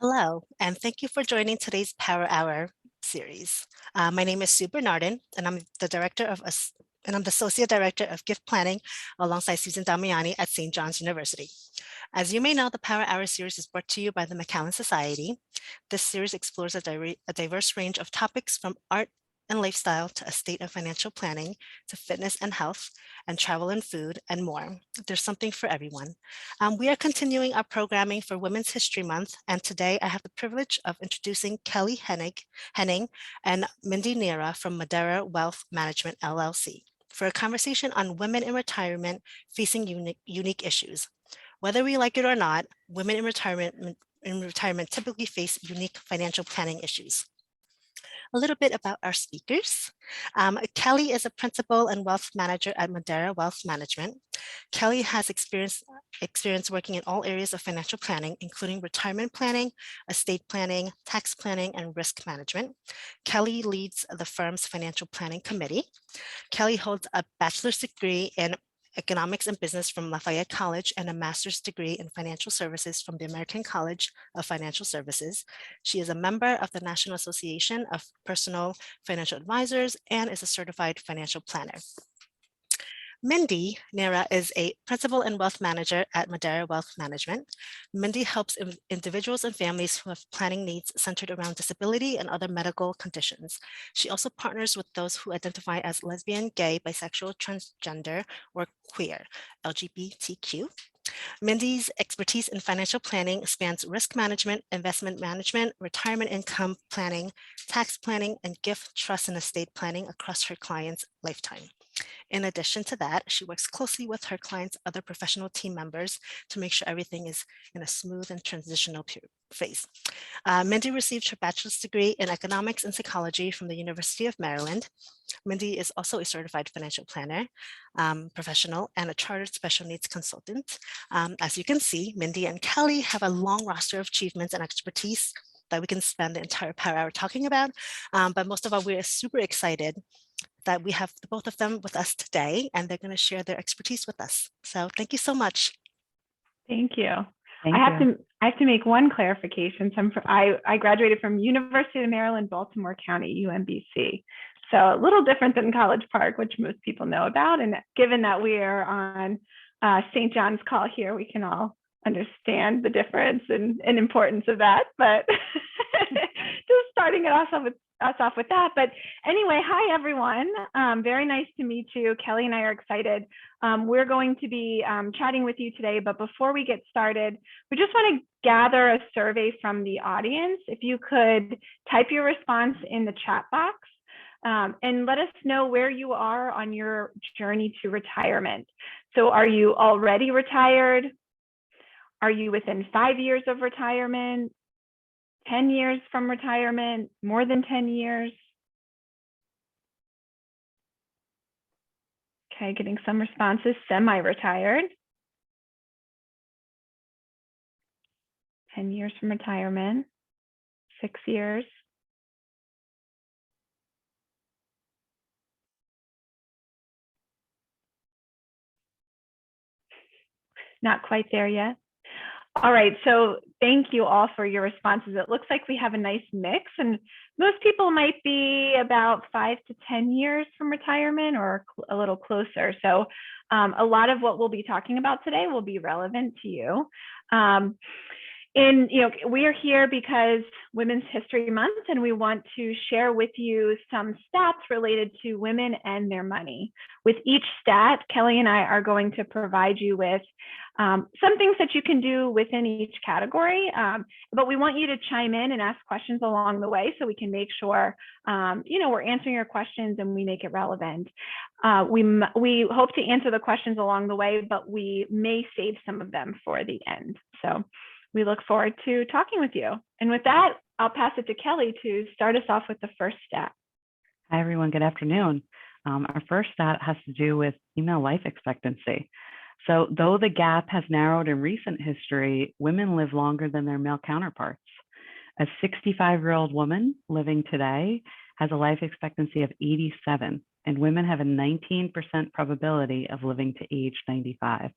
Hello, and thank you for joining today's Power Hour series. My name is Sue Bernardin, and I'm the Associate Director of Gift Planning alongside Susan Damiani at St. John's University. As you may know, the Power Hour series is brought to you by the McAllen Society. This series explores a diverse range of topics from art and lifestyle to estate and financial planning to fitness and health and travel and food and more. There's something for everyone. We are continuing our programming for Women's History Month, and today I have the privilege of introducing Kelly Henning and Mindy Neira from Modera Wealth Management LLC for a conversation on women in retirement facing unique issues. Whether we like it or not, women in retirement typically face unique financial planning issues. A little bit about our speakers. Kelly is a principal and wealth manager at Modera Wealth Management. Kelly has experience working in all areas of financial planning, including retirement planning, estate planning, tax planning, and risk management. Kelly leads the firm's financial planning committee. Kelly holds a bachelor's degree in economics and business from Lafayette College and a master's degree in financial services from the American College of Financial Services. She is a member of the National Association of Personal Financial Advisors and is a certified financial planner. Mindy Neira is a principal and wealth manager at Modera Wealth Management. Mindy helps individuals and families who have planning needs centered around disability and other medical conditions. She also partners with those who identify as lesbian, gay, bisexual, transgender, or queer, LGBTQ. Mindy's expertise in financial planning spans risk management, investment management, retirement income planning, tax planning, and gift, trust, and estate planning across her clients' lifetime. In addition to that, she works closely with her clients' other professional team members to make sure everything is in a smooth and transitional phase. Mindy received her bachelor's degree in economics and psychology from the University of Maryland. Mindy is also a certified financial planner, professional, and a chartered special needs consultant. As you can see, Mindy and Kelly have a long roster of achievements and expertise that we can spend the entire power hour talking about. But most of all, we're super excited that we have both of them with us today, and they're going to share their expertise with us. So thank you so much. Thank you. I have to make one clarification. I graduated from University of Maryland, Baltimore County, UMBC. So a little different than College Park, which most people know about. And given that we are on St. John's call here, we can all understand the difference and importance of that. But just starting us off with that. But anyway, hi, everyone. Very nice to meet you. Kelly and I are excited. We're going to be chatting with you today. But before we get started, we just want to gather a survey from the audience. If you could type your response in the chat box and let us know where you are on your journey to retirement. So are you already retired? Are you within 5 years of retirement? 10 years from retirement, more than 10 years? Okay, getting some responses, semi-retired. 10 years from retirement, 6 years. Not quite there yet. All right, so thank you all for your responses. It looks like we have a nice mix, and most people might be about 5 to 10 years from retirement or a little closer. So a lot of what we'll be talking about today will be relevant to you. We are here because Women's History Month, and we want to share with you some stats related to women and their money. With each stat, Kelly and I are going to provide you with some things that you can do within each category, but we want you to chime in and ask questions along the way so we can make sure we're answering your questions and we make it relevant. We hope to answer the questions along the way, but we may save some of them for the end. So we look forward to talking with you. And with that, I'll pass it to Kelly to start us off with the first stat. Hi, everyone. Good afternoon. Our first stat has to do with female life expectancy. So though the gap has narrowed in recent history, women live longer than their male counterparts. A 65-year-old woman living today has a life expectancy of 87, and women have a 19% probability of living to age 95.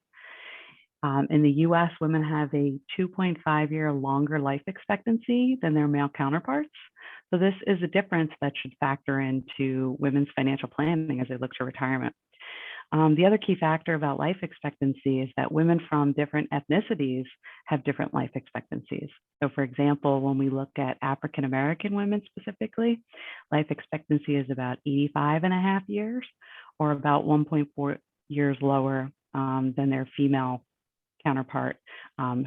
In the US, women have a 2.5-year longer life expectancy than their male counterparts. So this is a difference that should factor into women's financial planning as they look to retirement. The other key factor about life expectancy is that women from different ethnicities have different life expectancies. So for example, when we look at African-American women specifically, life expectancy is about 85.5 years, or about 1.4 years lower than their female counterpart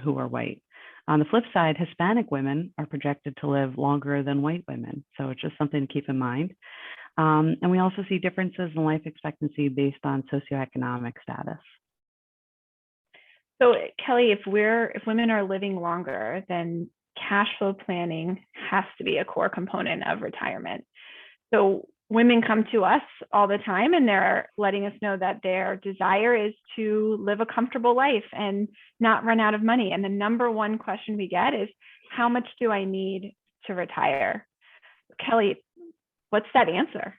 who are white. On the flip side, Hispanic women are projected to live longer than white women. So it's just something to keep in mind. And we also see differences in life expectancy based on socioeconomic status. So Kelly, if women are living longer, then cash flow planning has to be a core component of retirement. So women come to us all the time and they're letting us know that their desire is to live a comfortable life and not run out of money. And the number one question we get is, how much do I need to retire? Kelly, what's that answer?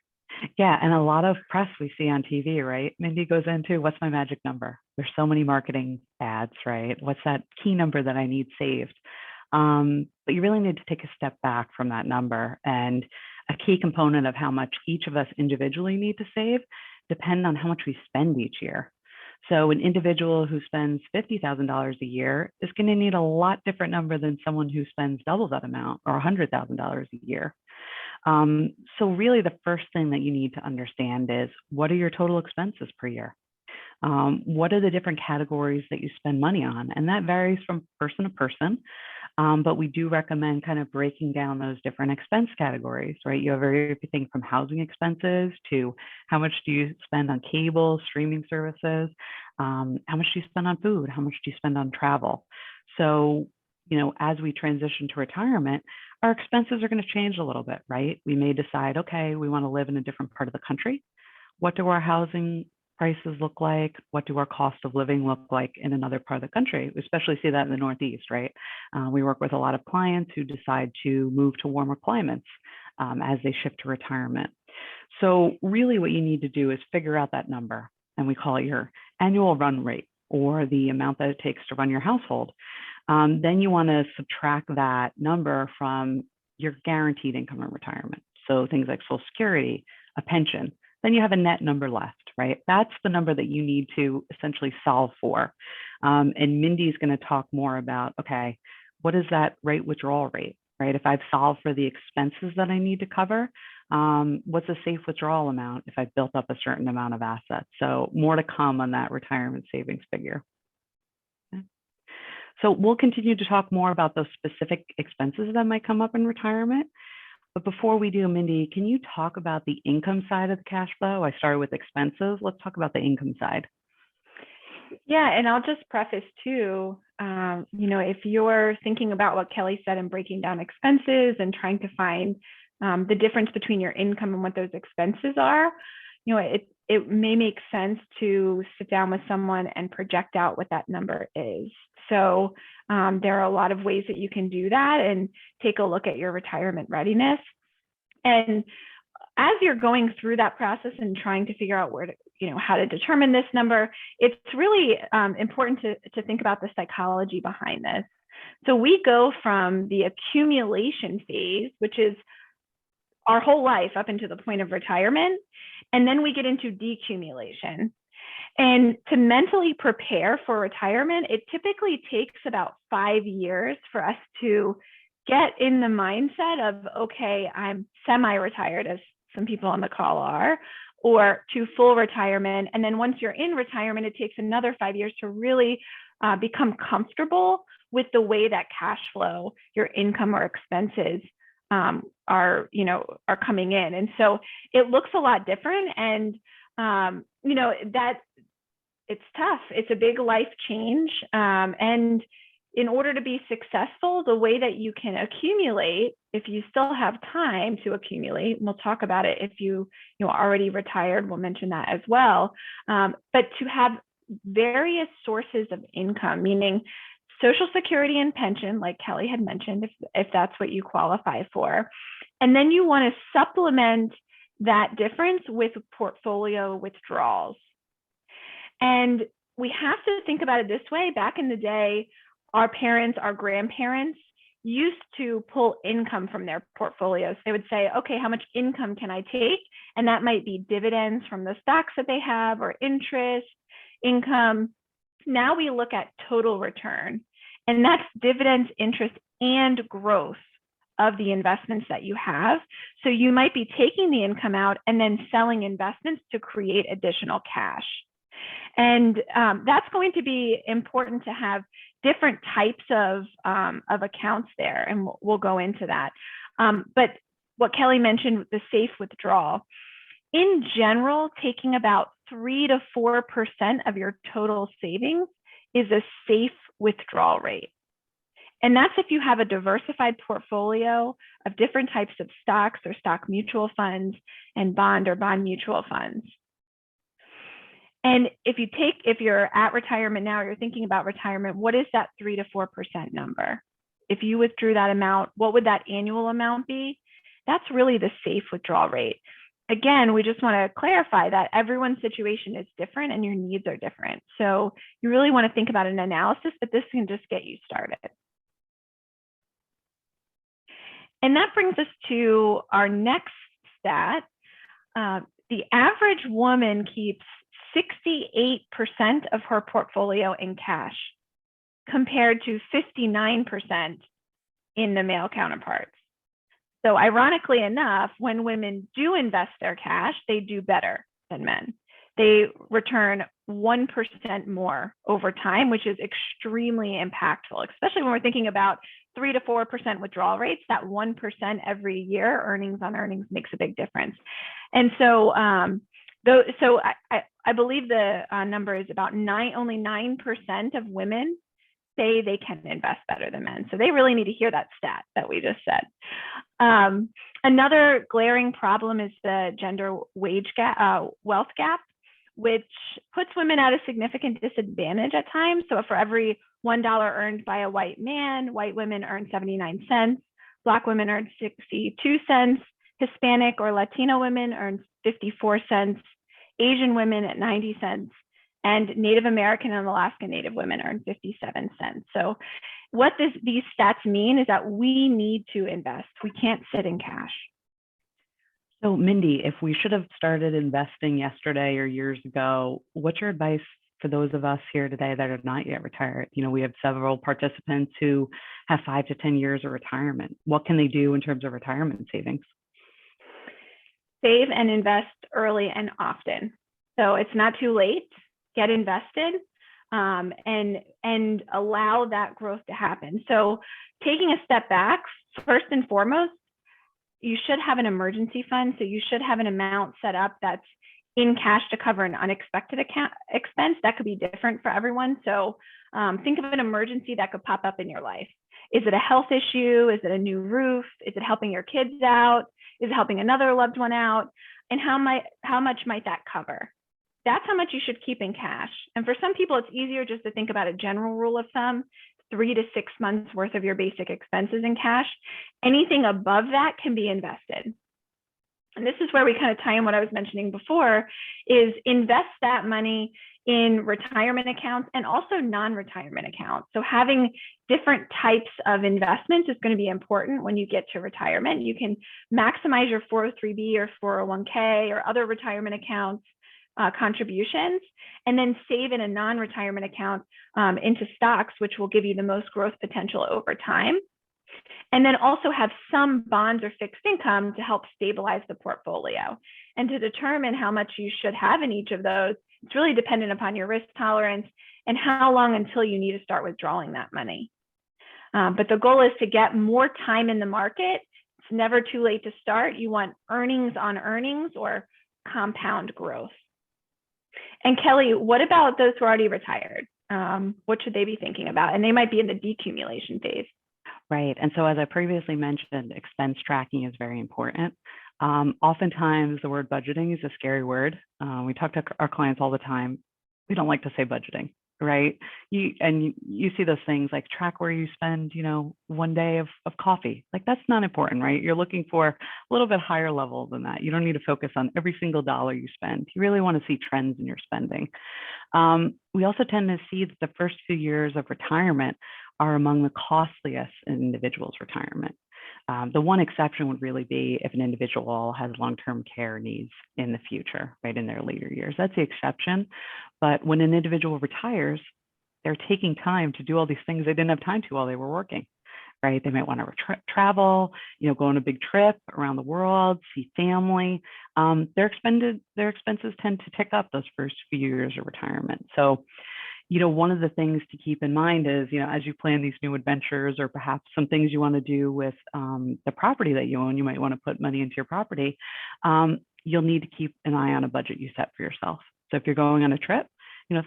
Yeah, and a lot of press we see on TV, right? Mindy goes into, what's my magic number? There's so many marketing ads, right? What's that key number that I need saved? But you really need to take a step back from that number. And a key component of how much each of us individually need to save depend on how much we spend each year. So an individual who spends $50,000 a year is going to need a lot different number than someone who spends double that amount, or $100,000 a year. So really the first thing that you need to understand is, what are your total expenses per year? What are the different categories that you spend money on? And that varies from person to person. But we do recommend kind of breaking down those different expense categories, right? You have everything from housing expenses to how much do you spend on cable, streaming services, how much do you spend on food, how much do you spend on travel? So, as we transition to retirement, our expenses are going to change a little bit, right? We may decide, okay, we want to live in a different part of the country. What do our housing prices look like? What do our cost of living look like in another part of the country? We especially see that in the Northeast, right? We work with a lot of clients who decide to move to warmer climates as they shift to retirement. So really what you need to do is figure out that number, and we call it your annual run rate, or the amount that it takes to run your household. Then you want to subtract that number from your guaranteed income in retirement. So things like Social Security, a pension. Then you have a net number left, right? That's the number that you need to essentially solve for. And Mindy's going to talk more about, okay, what is that rate withdrawal rate, right? If I've solved for the expenses that I need to cover, what's a safe withdrawal amount if I've built up a certain amount of assets? So more to come on that retirement savings figure. Okay. So we'll continue to talk more about those specific expenses that might come up in retirement. But before we do, Mindy, can you talk about the income side of the cash flow? I started with expenses. Let's talk about the income side. Yeah, and I'll just preface too, if you're thinking about what Kelly said and breaking down expenses and trying to find the difference between your income and what those expenses are, it may make sense to sit down with someone and project out what that number is. So there are a lot of ways that you can do that and take a look at your retirement readiness. And as you're going through that process and trying to figure out where to, how to determine this number, it's really important to think about the psychology behind this. So we go from the accumulation phase, which is our whole life up into the point of retirement, and then we get into decumulation. And to mentally prepare for retirement, it typically takes about 5 years for us to get in the mindset of, okay, I'm semi-retired, as some people on the call are, or to full retirement. And then once you're in retirement, it takes another 5 years to really become comfortable with the way that cash flow, your income or expenses are coming in. And so it looks a lot different. And, that it's tough. It's a big life change. And in order to be successful, the way that you can accumulate, if you still have time to accumulate, and we'll talk about it if you already retired, we'll mention that as well, but to have various sources of income, meaning Social Security and pension, like Kelly had mentioned, if that's what you qualify for. And then you want to supplement that difference with portfolio withdrawals. And we have to think about it this way. Back in the day, our parents, our grandparents used to pull income from their portfolios. They would say, okay, how much income can I take? And that might be dividends from the stocks that they have or interest, income. Now we look at total return, and that's dividends, interest, and growth of the investments that you have. So you might be taking the income out and then selling investments to create additional cash. And that's going to be important to have different types of accounts there, and we'll go into that. But what Kelly mentioned, the safe withdrawal, in general, taking about 3 to 4% of your total savings is a safe withdrawal rate. And that's if you have a diversified portfolio of different types of stocks or stock mutual funds and bond or bond mutual funds. And if you're at retirement now, or you're thinking about retirement, what is that 3 to 4% number? If you withdrew that amount, what would that annual amount be? That's really the safe withdrawal rate. Again, we just want to clarify that everyone's situation is different and your needs are different. So you really want to think about an analysis, but this can just get you started. And that brings us to our next stat. The average woman keeps 68% of her portfolio in cash, compared to 59% in the male counterparts. So ironically enough, when women do invest their cash, they do better than men. They return 1% more over time, which is extremely impactful, especially when we're thinking about 3 to 4% withdrawal rates. That 1% every year, earnings on earnings, makes a big difference. And so, I believe the number is about only 9% of women say they can invest better than men. So they really need to hear that stat that we just said. Another glaring problem is the gender wage gap, wealth gap, which puts women at a significant disadvantage at times. So for every $1 earned by a white man, white women earn 79 cents, Black women earn 62 cents, Hispanic or Latino women earn 54 cents, Asian women at 90 cents, and Native American and Alaska Native women earn 57 cents. So what these stats mean is that we need to invest. We can't sit in cash. So Mindy, if we should have started investing yesterday or years ago, what's your advice for those of us here today that are not yet retired? You know, we have several participants who have 5 to 10 years of retirement. What can they do in terms of retirement savings? Save and invest early and often. So it's not too late. Get invested and allow that growth to happen. So taking a step back, first and foremost, you should have an emergency fund. So you should have an amount set up that's in cash to cover an unexpected expense. That could be different for everyone. So think of an emergency that could pop up in your life. Is it a health issue? Is it a new roof? Is it helping your kids out? Is it helping another loved one out? And how much might that cover? That's how much you should keep in cash. And for some people, it's easier just to think about a general rule of thumb, 3 to 6 months worth of your basic expenses in cash. Anything above that can be invested. And this is where we kind of tie in what I was mentioning before, is invest that money in retirement accounts and also non-retirement accounts. So having different types of investments is going to be important when you get to retirement. You can maximize your 403B or 401k or other retirement accounts contributions, and then save in a non-retirement account into stocks, which will give you the most growth potential over time. And then also have some bonds or fixed income to help stabilize the portfolio. And to determine how much you should have in each of those, it's really dependent upon your risk tolerance and how long until you need to start withdrawing that money. But the goal is to get more time in the market. It's never too late to start. You want earnings on earnings or compound growth. And Kelly, what about those who are already retired? What should they be thinking about? And they might be in the decumulation phase. Right. And so as I previously mentioned, expense tracking is very important. Oftentimes the word budgeting is a scary word. We talk to our clients all the time. We don't like to say budgeting. right? You see those things like track where you spend, 1 day of coffee. Like that's not important, right? You're looking for a little bit higher level than that. You don't need to focus on every single dollar you spend. You really want to see trends in your spending. We also tend to see that the first few years of retirement are among the costliest in an individual's retirement. The one exception would really be if an individual has long-term care needs in the future, right, in their later years. That's the exception. But when an individual retires, they're taking time to do all these things they didn't have time to while they were working, right? They might want to travel, go on a big trip around the world, see family. Their expenses tend to tick up those first few years of retirement. So, one of the things to keep in mind is, as you plan these new adventures or perhaps some things you want to do with the property that you own, you might want to put money into your property. You'll need to keep an eye on a budget you set for yourself. So if you're going on a trip,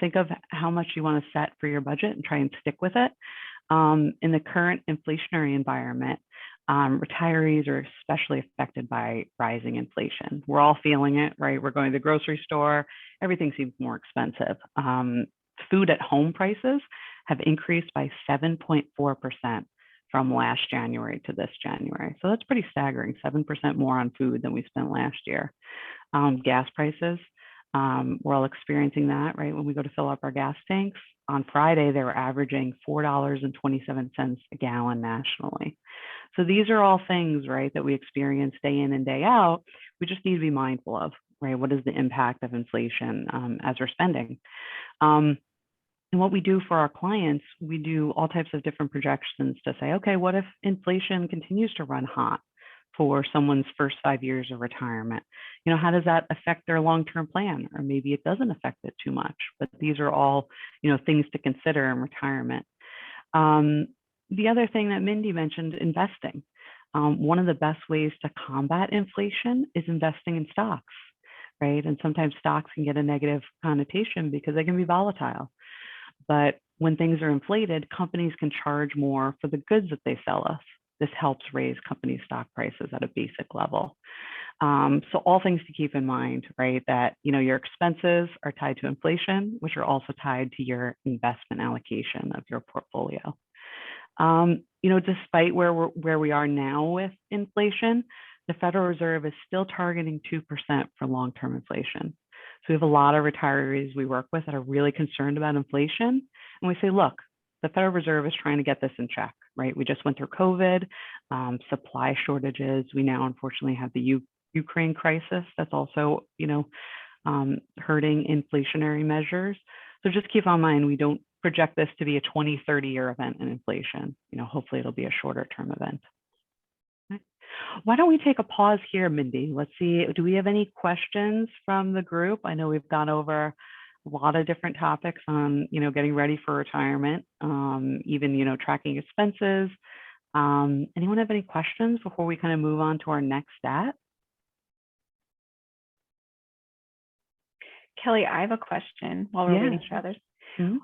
think of how much you want to set for your budget and try and stick with it. In the current inflationary environment, retirees are especially affected by rising inflation. We're all feeling it, right? We're going to the grocery store, everything seems more expensive. Food at home prices have increased by 7.4% from last January to this January. So that's pretty staggering, 7% more on food than we spent last year. Gas prices, we're all experiencing that, right? When we go to fill up our gas tanks, on Friday, they were averaging $4.27 a gallon nationally. So these are all things, right, that we experience day in and day out. We just need to be mindful of, right? What is the impact of inflation as we're spending? And what we do for our clients, we do all types of different projections to say, okay, what if inflation continues to run hot for someone's first 5 years of retirement? How does that affect their long-term plan? Or maybe it doesn't affect it too much, but these are all, things to consider in retirement. The other thing that Mindy mentioned, investing. One of the best ways to combat inflation is investing in stocks, right? And sometimes stocks can get a negative connotation because they can be volatile. But when things are inflated, companies can charge more for the goods that they sell us. This helps raise company stock prices at a basic level. So all things to keep in mind, right? That, your expenses are tied to inflation, which are also tied to your investment allocation of your portfolio. Despite where we are now with inflation, the Federal Reserve is still targeting 2% for long-term inflation. So we have a lot of retirees we work with that are really concerned about inflation. And we say, look, the Federal Reserve is trying to get this in check, right? We just went through COVID, supply shortages. We now unfortunately have the Ukraine crisis that's also, hurting inflationary measures. So just keep in mind, we don't project this to be a 20, 30-year event in inflation. Hopefully it'll be a shorter term event. Why don't we take a pause here, Mindy? Let's see, do we have any questions from the group? I know we've gone over a lot of different topics on, getting ready for retirement, even, tracking expenses. Anyone have any questions before we kind of move on to our next stat? Kelly, I have a question while we're waiting for others. Mm-hmm.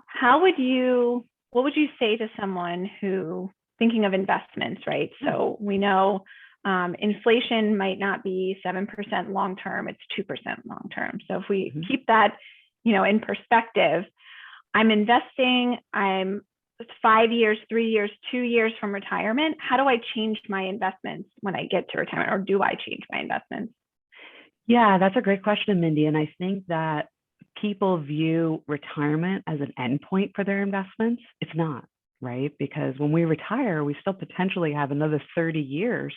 What would you say to someone who thinking of investments, right? So we know inflation might not be 7% long-term, it's 2% long-term. So if we keep that, in perspective, I'm investing, I'm 5 years, 3 years, 2 years from retirement. How do I change my investments when I get to retirement, or do I change my investments? Yeah, that's a great question, Mindy. And I think that people view retirement as an endpoint for their investments. It's not, right? Because when we retire, we still potentially have another 30 years,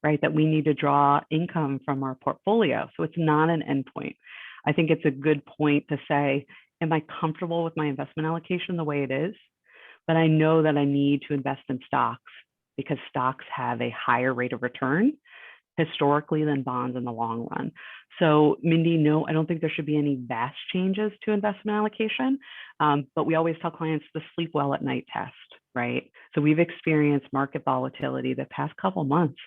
right, that we need to draw income from our portfolio. So it's not an endpoint. I think it's a good point to say, am I comfortable with my investment allocation the way it is? But I know that I need to invest in stocks because stocks have a higher rate of return historically than bonds in the long run. So Mindy, no, I don't think there should be any vast changes to investment allocation, but we always tell clients to sleep well at night test, right? So we've experienced market volatility the past couple months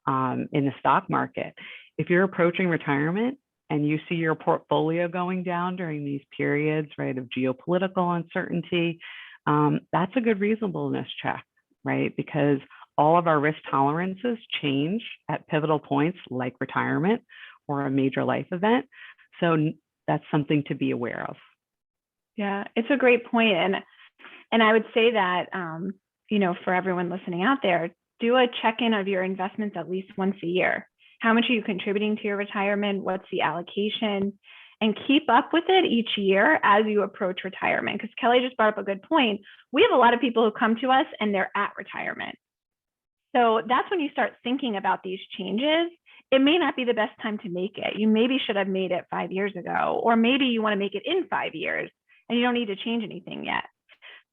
in the stock market. If you're approaching retirement and you see your portfolio going down during these periods, right, of geopolitical uncertainty, that's a good reasonableness check, right? Because all of our risk tolerances change at pivotal points like retirement or a major life event. So that's something to be aware of. Yeah, it's a great point. And I would say that, for everyone listening out there, do a check-in of your investments at least once a year. How much are you contributing to your retirement? What's the allocation? And keep up with it each year as you approach retirement. Because Kelly just brought up a good point. We have a lot of people who come to us and they're at retirement. So that's when you start thinking about these changes. It may not be the best time to make it. You maybe should have made it 5 years ago, or maybe you want to make it in 5 years and you don't need to change anything yet.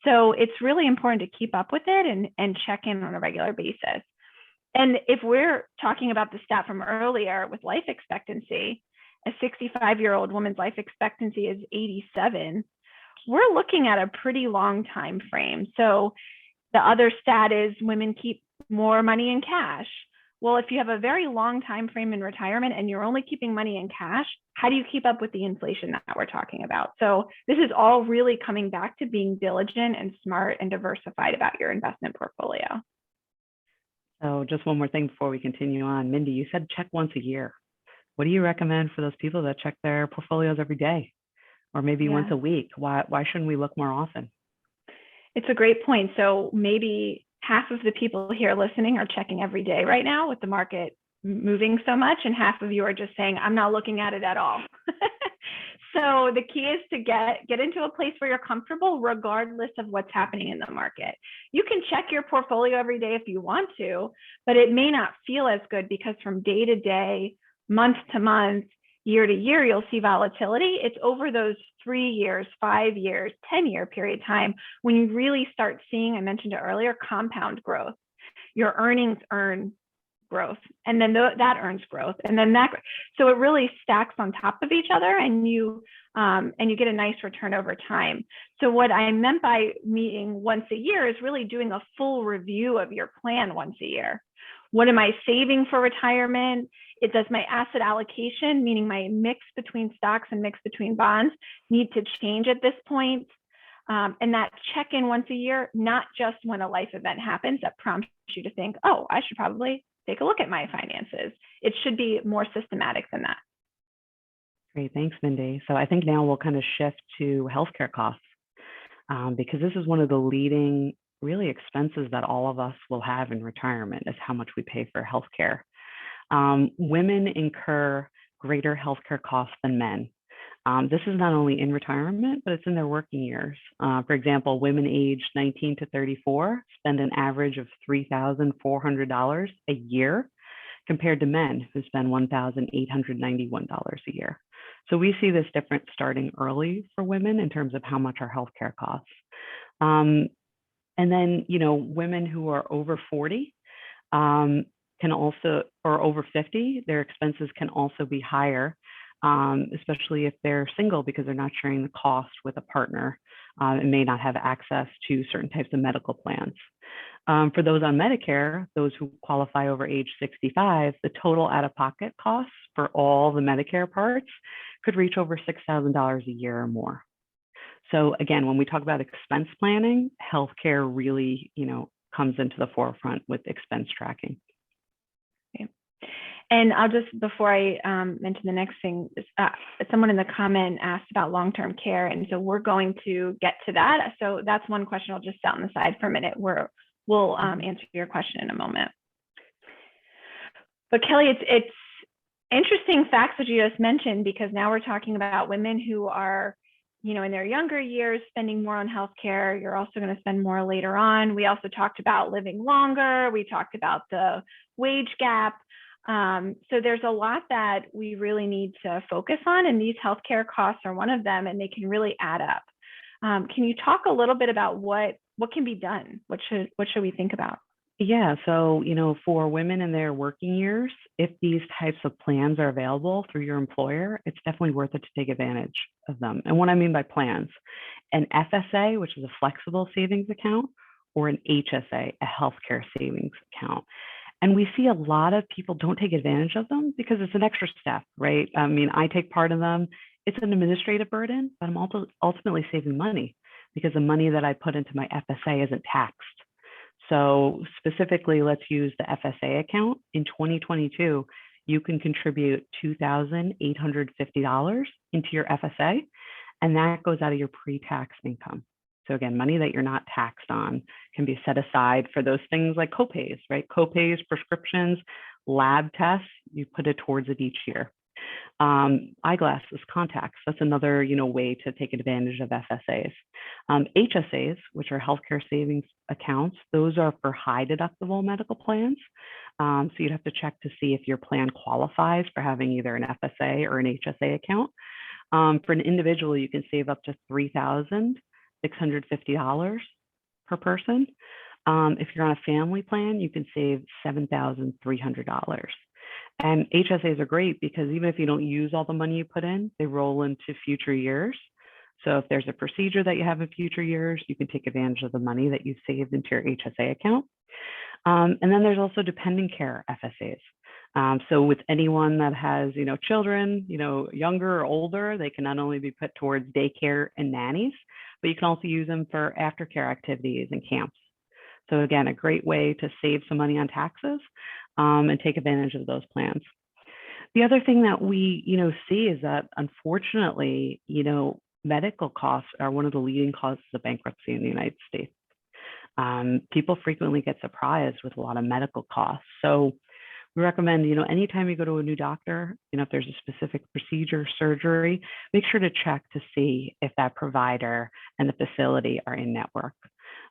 So it's really important to keep up with it and check in on a regular basis. And if we're talking about the stat from earlier with life expectancy, a 65-year-old woman's life expectancy is 87. We're looking at a pretty long time frame. So the other stat is women keep more money in cash. Well, if you have a very long time frame in retirement and you're only keeping money in cash, how do you keep up with the inflation that we're talking about? So this is all really coming back to being diligent and smart and diversified about your investment portfolio. So just one more thing before we continue on. Mindy, you said check once a year. What do you recommend for those people that check their portfolios every day or maybe once a week? Why shouldn't we look more often? It's a great point. So maybe half of the people here listening are checking every day right now with the market moving so much, and half of you are just saying, I'm not looking at it at all. So the key is to get into a place where you're comfortable regardless of what's happening in the market. You can check your portfolio every day if you want to, but it may not feel as good because from day to day, month to month, year to year, you'll see volatility. It's over those 3 years, 5 years, 10-year period of time when you really start seeing, I mentioned it earlier, compound growth. Your earnings earn growth, and then that earns growth, and then that, so it really stacks on top of each other, and you get a nice return over time. So what I meant by meeting once a year is really doing a full review of your plan once a year. What am I saving for retirement? Does my asset allocation, meaning my mix between stocks and mix between bonds, need to change at this point? And that check-in once a year, not just when a life event happens that prompts you to think, oh, I should probably take a look at my finances. It should be more systematic than that. Great, thanks, Mindy. So I think now we'll kind of shift to healthcare costs because this is one of the leading really expenses that all of us will have in retirement is how much we pay for healthcare. Women incur greater healthcare costs than men. This is not only in retirement, but it's in their working years. For example, women aged 19 to 34 spend an average of $3,400 a year compared to men who spend $1,891 a year. So we see this difference starting early for women in terms of how much our healthcare costs. And then, women who are over 40 can also, or over 50, their expenses can also be higher, especially if they're single because they're not sharing the cost with a partner and may not have access to certain types of medical plans. For those on Medicare, those who qualify over age 65, the total out-of-pocket costs for all the Medicare parts could reach over $6,000 a year or more. So again, when we talk about expense planning, healthcare really, comes into the forefront with expense tracking. Okay. And I'll just, before I mention the next thing, someone in the comment asked about long-term care. And so we're going to get to that. So that's one question I'll just set on the side for a minute where we'll answer your question in a moment. But Kelly, it's interesting facts that you just mentioned, because now we're talking about women who are, in their younger years spending more on healthcare. You're also going to spend more later on. We also talked about living longer. We talked about the wage gap. So there's a lot that we really need to focus on, and these healthcare costs are one of them, and they can really add up. Can you talk a little bit about what can be done? What should we think about? Yeah, so, for women in their working years, if these types of plans are available through your employer, it's definitely worth it to take advantage of them. And what I mean by plans, an FSA, which is a flexible savings account, or an HSA, a healthcare savings account. And we see a lot of people don't take advantage of them because it's an extra step, right? I mean, I take part of them. It's an administrative burden, but I'm also ultimately saving money because the money that I put into my FSA isn't taxed. So specifically, let's use the FSA account. In 2022, you can contribute $2,850 into your FSA, and that goes out of your pre-tax income. So again, money that you're not taxed on can be set aside for those things like copays, right? Copays, prescriptions, lab tests, you put it towards it each year. Eyeglasses, contacts, that's another way to take advantage of FSAs. HSAs, which are healthcare savings accounts, those are for high deductible medical plans. So you'd have to check to see if your plan qualifies for having either an FSA or an HSA account. For an individual, you can save up to $3,650 per person. If you're on a family plan, you can save $7,300. And HSAs are great because even if you don't use all the money you put in, they roll into future years. So if there's a procedure that you have in future years, you can take advantage of the money that you've saved into your HSA account. And then there's also dependent care FSAs. So with anyone that has, children, younger or older, they can not only be put towards daycare and nannies, but you can also use them for aftercare activities and camps. So again, a great way to save some money on taxes and take advantage of those plans. The other thing that we, see is that unfortunately, medical costs are one of the leading causes of bankruptcy in the United States. People frequently get surprised with a lot of medical costs. So we recommend, anytime you go to a new doctor, if there's a specific procedure, surgery, make sure to check to see if that provider and the facility are in network.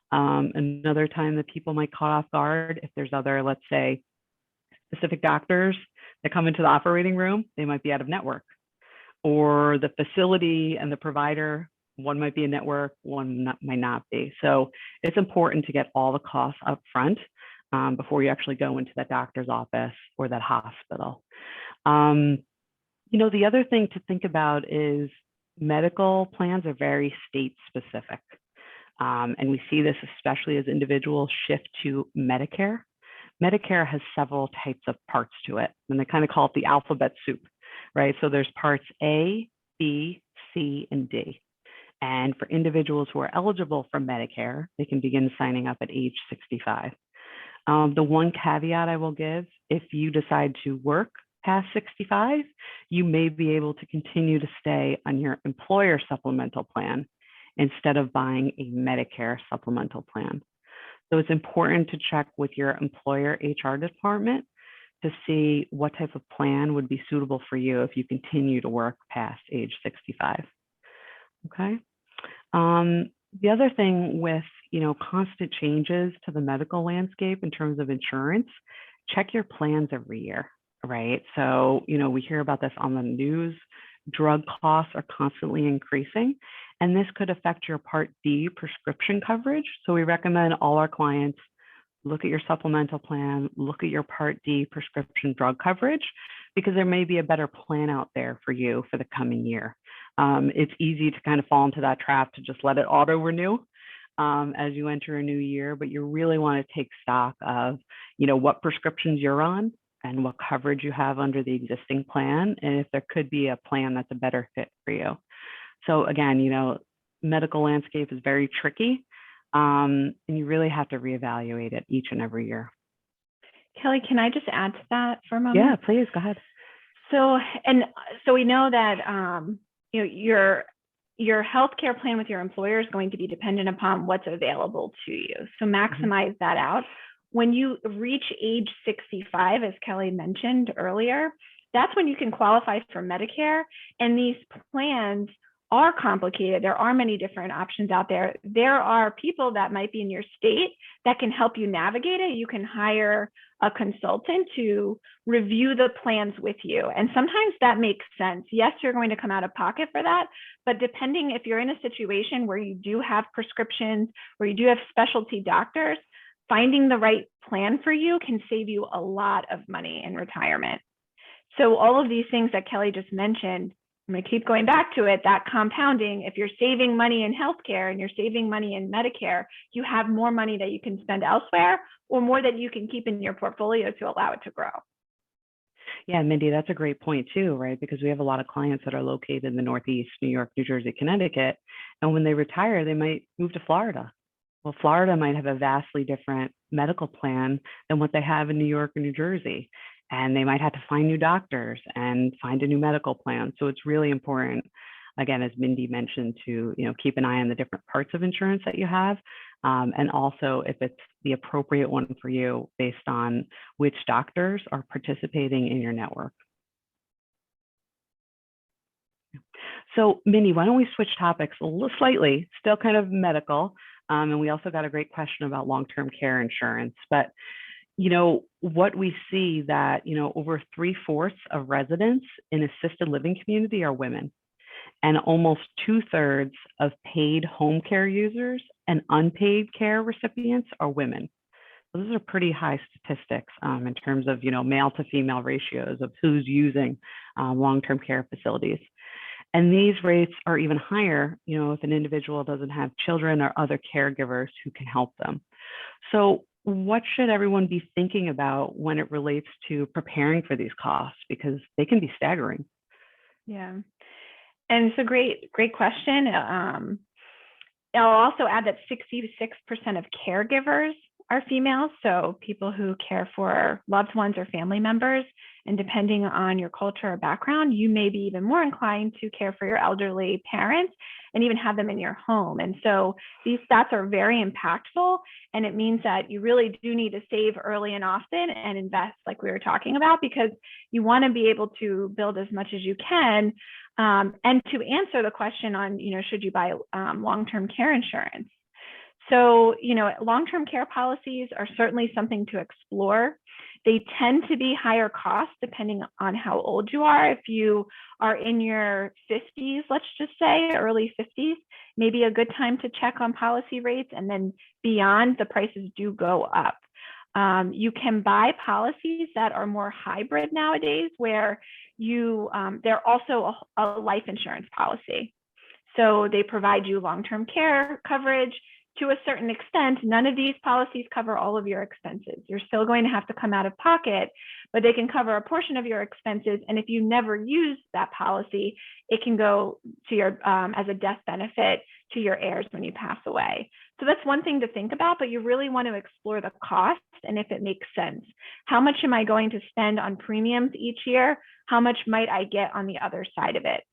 Another time that people might caught off guard, if there's other, let's say, specific doctors that come into the operating room, they might be out of network. Or the facility and the provider, one might be a network, one might not be. So it's important to get all the costs up front before you actually go into that doctor's office or that hospital. The other thing to think about is medical plans are very state specific. And we see this especially as individuals shift to Medicare. Medicare has several types of parts to it, and they kind of call it the alphabet soup, right? So there's parts A, B, C, and D. And for individuals who are eligible for Medicare, they can begin signing up at age 65. The one caveat I will give, if you decide to work past 65, you may be able to continue to stay on your employer supplemental plan instead of buying a Medicare supplemental plan. So it's important to check with your employer HR department to see what type of plan would be suitable for you if you continue to work past age 65. Okay. The other thing with, constant changes to the medical landscape in terms of insurance, check your plans every year, right? So, we hear about this on the news. Drug costs are constantly increasing, and this could affect your Part D prescription coverage. So we recommend all our clients look at your supplemental plan, look at your Part D prescription drug coverage, because there may be a better plan out there for you for the coming year. It's easy to kind of fall into that trap to just let it auto renew as you enter a new year, but you really want to take stock of, what prescriptions you're on and what coverage you have under the existing plan, and if there could be a plan that's a better fit for you. So again, medical landscape is very tricky, and you really have to reevaluate it each and every year. Kelly, can I just add to that for a moment? Yeah, please, go ahead. So we know that your healthcare plan with your employer is going to be dependent upon what's available to you. So maximize that out. When you reach age 65, as Kelly mentioned earlier, that's when you can qualify for Medicare. And these plans are complicated. There are many different options out there. There are people that might be in your state that can help you navigate it. You can hire a consultant to review the plans with you. And sometimes that makes sense. Yes, you're going to come out of pocket for that, but depending if you're in a situation where you do have prescriptions, where you do have specialty doctors, finding the right plan for you can save you a lot of money in retirement. So all of these things that Kelly just mentioned, I'm going to keep going back to it, that compounding, if you're saving money in healthcare and you're saving money in Medicare, you have more money that you can spend elsewhere or more that you can keep in your portfolio to allow it to grow. Yeah, Mindy, that's a great point too, right? Because we have a lot of clients that are located in the Northeast, New York, New Jersey, Connecticut. And when they retire, they might move to Florida. Well, Florida might have a vastly different medical plan than what they have in New York or New Jersey. And they might have to find new doctors and find a new medical plan. So it's really important again, as Mindy mentioned, to keep an eye on the different parts of insurance that you have, and also if it's the appropriate one for you based on which doctors are participating in your network. So Mindy, why don't we switch topics a little slightly, still kind of medical, and we also got a great question about long-term care insurance, but what we see that, over 3/4 of residents in assisted living community are women, and almost 2/3 of paid home care users and unpaid care recipients are women. So those are pretty high statistics in terms of, male to female ratios of who's using long-term care facilities. And these rates are even higher, if an individual doesn't have children or other caregivers who can help them. So what should everyone be thinking about when it relates to preparing for these costs? Because they can be staggering. Yeah, and it's a great question. I'll also add that 66% of caregivers are female, so people who care for loved ones or family members. And depending on your culture or background, you may be even more inclined to care for your elderly parents and even have them in your home. And so these stats are very impactful, and it means that you really do need to save early and often and invest, like we were talking about, because you want to be able to build as much as you can. And to answer the question on, should you buy long-term care insurance? So, long-term care policies are certainly something to explore. They tend to be higher cost depending on how old you are. If you are in your 50s, let's just say early 50s, maybe a good time to check on policy rates, and then beyond, the prices do go up. You can buy policies that are more hybrid nowadays, where they're also a life insurance policy. So they provide you long-term care coverage. To a certain extent, none of these policies cover all of your expenses. You're still going to have to come out of pocket, but they can cover a portion of your expenses. And if you never use that policy, it can go to your as a death benefit to your heirs when you pass away. So that's one thing to think about, but you really want to explore the cost and if it makes sense. How much am I going to spend on premiums each year? How much might I get on the other side of it?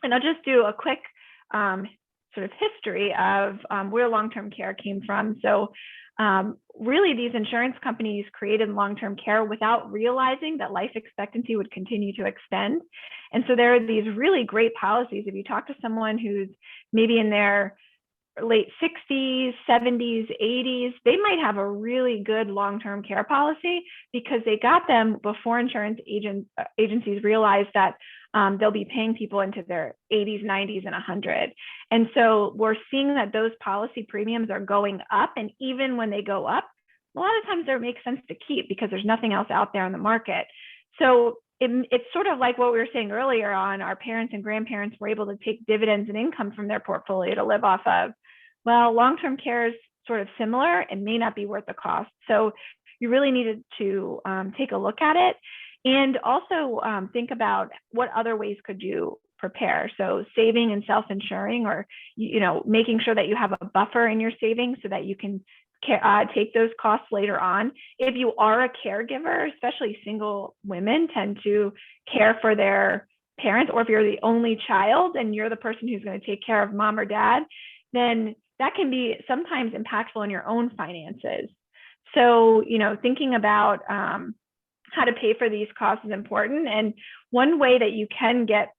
And I'll just do a quick sort of history of where long-term care came from. So really, these insurance companies created long-term care without realizing that life expectancy would continue to extend. And so there are these really great policies. If you talk to someone who's maybe in their late 60s, 70s, 80s, they might have a really good long-term care policy because they got them before insurance agencies realized that they'll be paying people into their 80s, 90s, and 100. And so we're seeing that those policy premiums are going up. And even when they go up, a lot of times it makes sense to keep because there's nothing else out there on the market. So it's sort of like what we were saying earlier on, our parents and grandparents were able to take dividends and income from their portfolio to live off of. Well, long-term care is sort of similar and may not be worth the cost. So you really needed to take a look at it, and also think about what other ways could you prepare. So saving and self-insuring, or making sure that you have a buffer in your savings so that you can take those costs later on. If you are a caregiver, especially single women tend to care for their parents, or if you're the only child and you're the person who's going to take care of mom or dad, then that can be sometimes impactful in your own finances. So, thinking about how to pay for these costs is important. And one way that you can get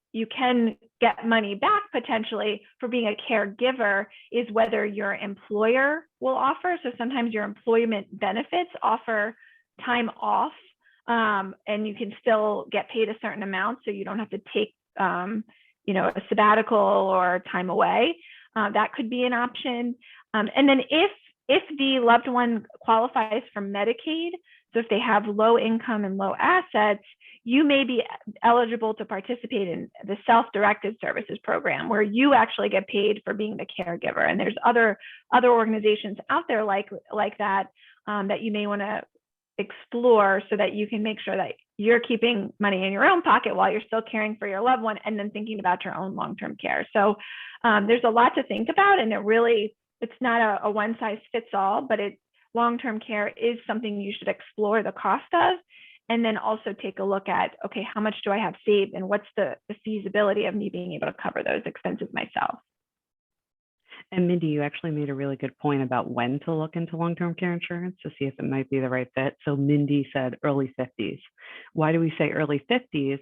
money back potentially for being a caregiver is whether your employer will offer. So sometimes your employment benefits offer time off, and you can still get paid a certain amount, so you don't have to take a sabbatical or time away. That could be an option. And then if the loved one qualifies for Medicaid, so if they have low income and low assets, you may be eligible to participate in the self-directed services program, where you actually get paid for being the caregiver. And there's other organizations out there like that that you may want to explore, so that you can make sure that you're keeping money in your own pocket while you're still caring for your loved one, and then thinking about your own long-term care. So there's a lot to think about, and it's not a one-size-fits-all, but long-term care is something you should explore the cost of. And then also take a look at, okay, how much do I have saved and what's the feasibility of me being able to cover those expenses myself? And Mindy, you actually made a really good point about when to look into long-term care insurance to see if it might be the right fit. So Mindy said early 50s. Why do we say early 50s?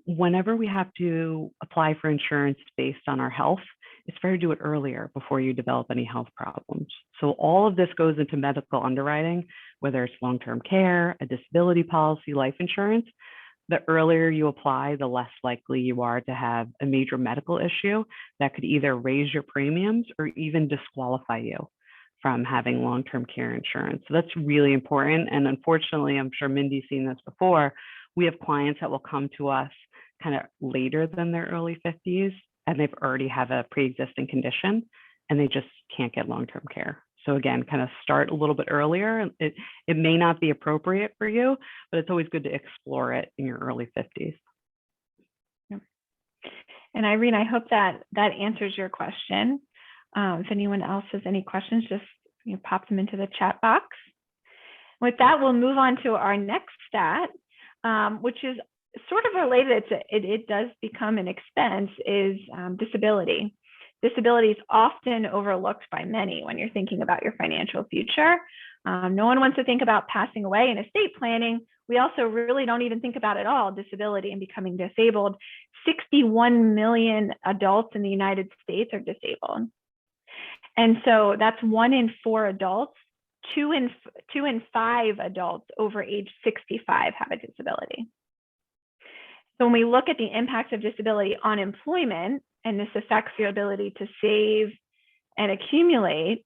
Whenever we have to apply for insurance based on our health, it's better to do it earlier before you develop any health problems. So all of this goes into medical underwriting, whether it's long-term care, a disability policy, life insurance. The earlier you apply, the less likely you are to have a major medical issue that could either raise your premiums or even disqualify you from having long-term care insurance. So that's really important. And unfortunately, I'm sure Mindy's seen this before, we have clients that will come to us kind of later than their early 50s, and they've already have a pre-existing condition, and they just can't get long-term care. So again, kind of start a little bit earlier. It may not be appropriate for you, but it's always good to explore it in your early 50s. And Irene, I hope that answers your question. If anyone else has any questions, just pop them into the chat box. With that, we'll move on to our next stat, which is sort of related to it does become an expense, is disability. Disability is often overlooked by many when you're thinking about your financial future. No one wants to think about passing away in estate planning. We also really don't even think about at all disability and becoming disabled. 61 million adults in the United States are disabled. And so that's 1 in 4 adults, 2 in 5 adults over age 65 have a disability. So when we look at the impacts of disability on employment, and this affects your ability to save and accumulate,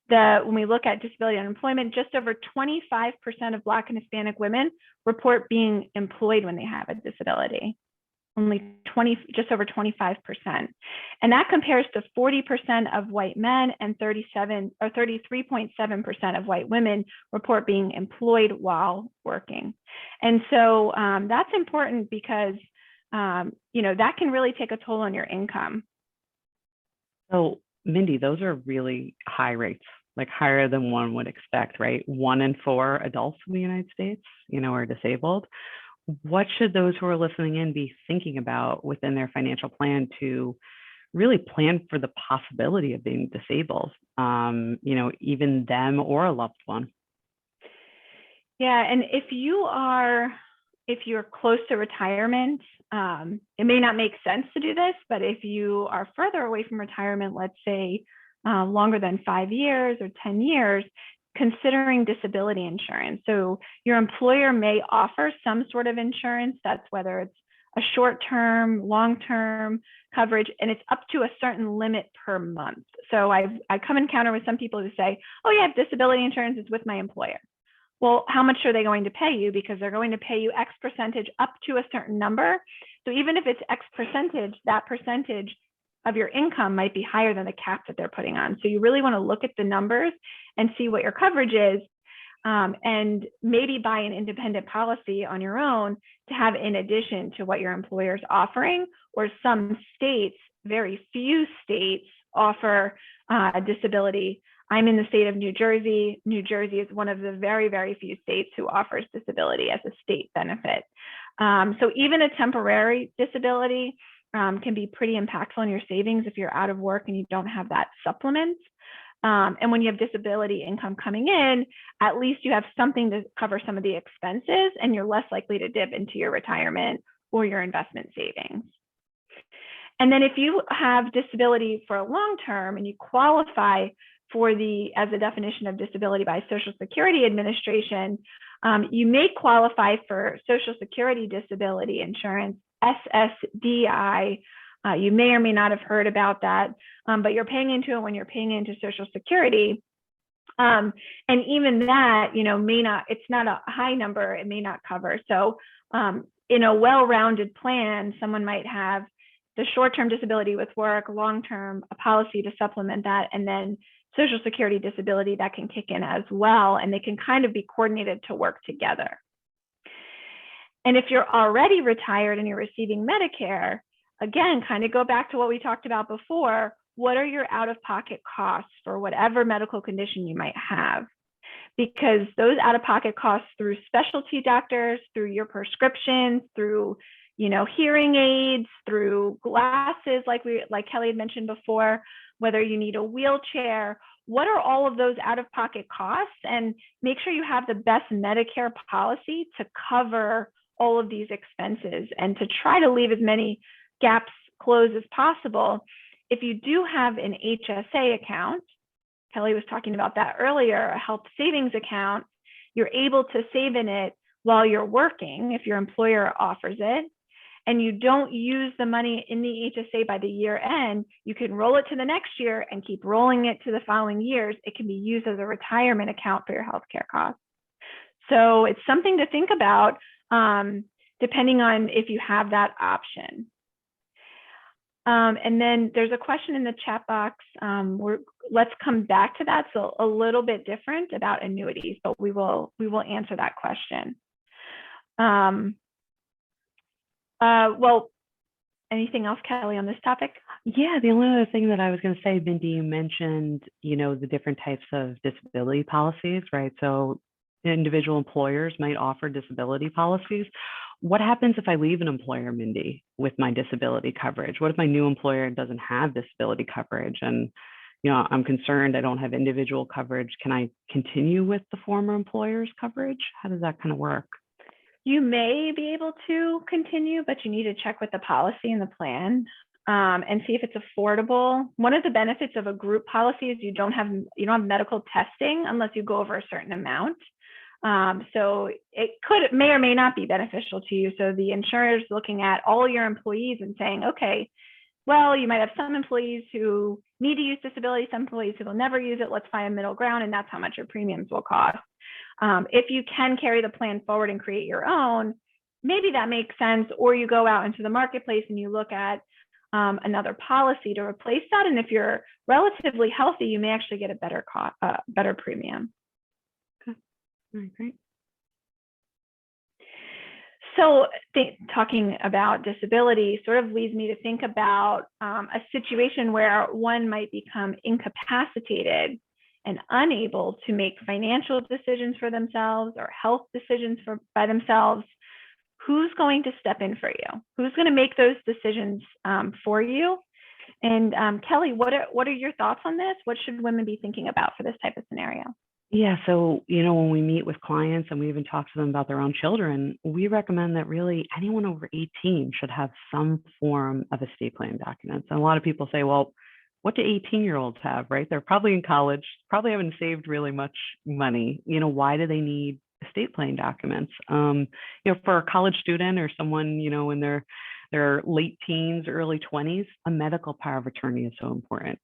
when we look at disability on employment, just over 25% of Black and Hispanic women report being employed when they have a disability. Only just over 25%. And that compares to 40% of white men and 33.7% of white women report being employed while working. And so that's important because that can really take a toll on your income. So Mindy, those are really high rates, like higher than one would expect, right? 1 in 4 adults in the United States, are disabled. What should those who are listening in be thinking about within their financial plan to really plan for the possibility of being disabled, even them or a loved one? Yeah, and if you're close to retirement, it may not make sense to do this, but if you are further away from retirement, let's say longer than 5 years or 10 years, considering disability insurance. So your employer may offer some sort of insurance. That's whether it's a short-term, long-term coverage, and it's up to a certain limit per month. So I come encounter with some people who say, oh yeah, disability insurance is with my employer. Well, how much are they going to pay you? Because they're going to pay you X percentage up to a certain number. So even if it's X percentage, that percentage of your income might be higher than the cap that they're putting on. So you really want to look at the numbers and see what your coverage is, and maybe buy an independent policy on your own to have in addition to what your employer is offering. Or some states, very few states, offer disability. I'm in the state of New Jersey. New Jersey is one of the very, very few states who offers disability as a state benefit. So even a temporary disability can be pretty impactful on your savings if you're out of work and you don't have that supplement. And when you have disability income coming in, at least you have something to cover some of the expenses, and you're less likely to dip into your retirement or your investment savings. And then if you have disability for a long term and you qualify for as a definition of disability by Social Security Administration, you may qualify for Social Security Disability Insurance, SSDI. You may or may not have heard about that, but you're paying into it when you're paying into Social Security. And even that, it's not a high number, it may not cover. So in a well-rounded plan, someone might have the short-term disability with work, long-term, a policy to supplement that, and then Social Security disability that can kick in as well, and they can kind of be coordinated to work together. And if you're already retired and you're receiving Medicare, again, kind of go back to what we talked about before. What are your out-of-pocket costs for whatever medical condition you might have? because those out-of-pocket costs through specialty doctors, through your prescriptions, through hearing aids, through glasses, like Kelly had mentioned before, whether you need a wheelchair, what are all of those out-of-pocket costs? And make sure you have the best Medicare policy to cover all of these expenses and to try to leave as many gaps closed as possible. If you do have an HSA account, Kelly was talking about that earlier, a health savings account, you're able to save in it while you're working if your employer offers it, and you don't use the money in the HSA by the year end, you can roll it to the next year and keep rolling it to the following years. It can be used as a retirement account for your healthcare costs. So it's something to think about depending on if you have that option. And then there's a question in the chat box. Let's come back to that. So a little bit different about annuities, but we will answer that question. Well, anything else, Kelly, on this topic? Yeah, the only other thing that I was going to say, Mindy, you mentioned, the different types of disability policies, right? So individual employers might offer disability policies. What happens if I leave an employer, Mindy, with my disability coverage? What if my new employer doesn't have disability coverage? And, I'm concerned I don't have individual coverage. Can I continue with the former employer's coverage? How does that kind of work? You may be able to continue, but you need to check with the policy and the plan and see if it's affordable. One of the benefits of a group policy is you don't have medical testing unless you go over a certain amount. So it may or may not be beneficial to you. So the insurer is looking at all your employees and saying, okay, well, you might have some employees who need to use disability, some employees who will never use it. Let's find a middle ground, and that's how much your premiums will cost. If you can carry the plan forward and create your own, maybe that makes sense, or you go out into the marketplace and you look at another policy to replace that. And if you're relatively healthy, you may actually get a better premium. Okay. All right, great. So talking about disability sort of leads me to think about a situation where one might become incapacitated and unable to make financial decisions for themselves or health decisions by themselves. Who's going to step in for you? Who's going to make those decisions for you? And Kelly, what are your thoughts on this? What should women be thinking about for this type of scenario? Yeah, so, when we meet with clients and we even talk to them about their own children, we recommend that really anyone over 18 should have some form of estate plan documents. And a lot of people say, well, what do 18-year-olds have, right? They're probably in college, probably haven't saved really much money. Why do they need estate plan documents? For a college student or someone, in their late teens, early 20s, a medical power of attorney is so important.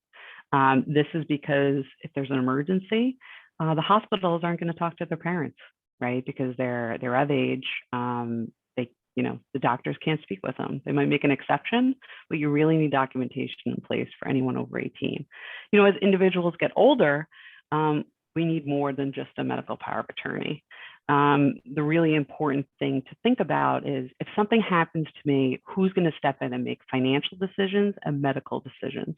This is because if there's an emergency, the hospitals aren't going to talk to their parents, right? Because they're of age. The doctors can't speak with them. They might make an exception, but you really need documentation in place for anyone over 18. As individuals get older, we need more than just a medical power of attorney. The really important thing to think about is if something happens to me, who's going to step in and make financial decisions and medical decisions?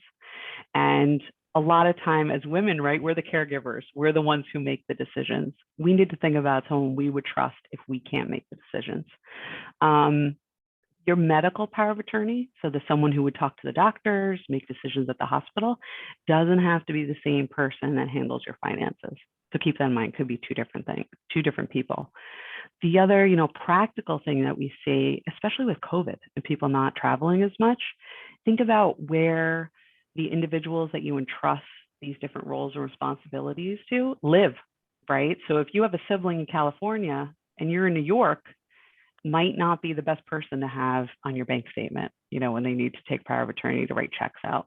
And a lot of time as women, right, we're the caregivers. We're the ones who make the decisions. We need to think about someone we would trust if we can't make the decisions. Your medical power of attorney, so the someone who would talk to the doctors, make decisions at the hospital, doesn't have to be the same person that handles your finances. So keep that in mind, could be two different things, two different people. The other, practical thing that we see, especially with COVID and people not traveling as much, think about where the individuals that you entrust these different roles or responsibilities to live, right? So if you have a sibling in California and you're in New York, might not be the best person to have on your bank statement, when they need to take power of attorney to write checks out.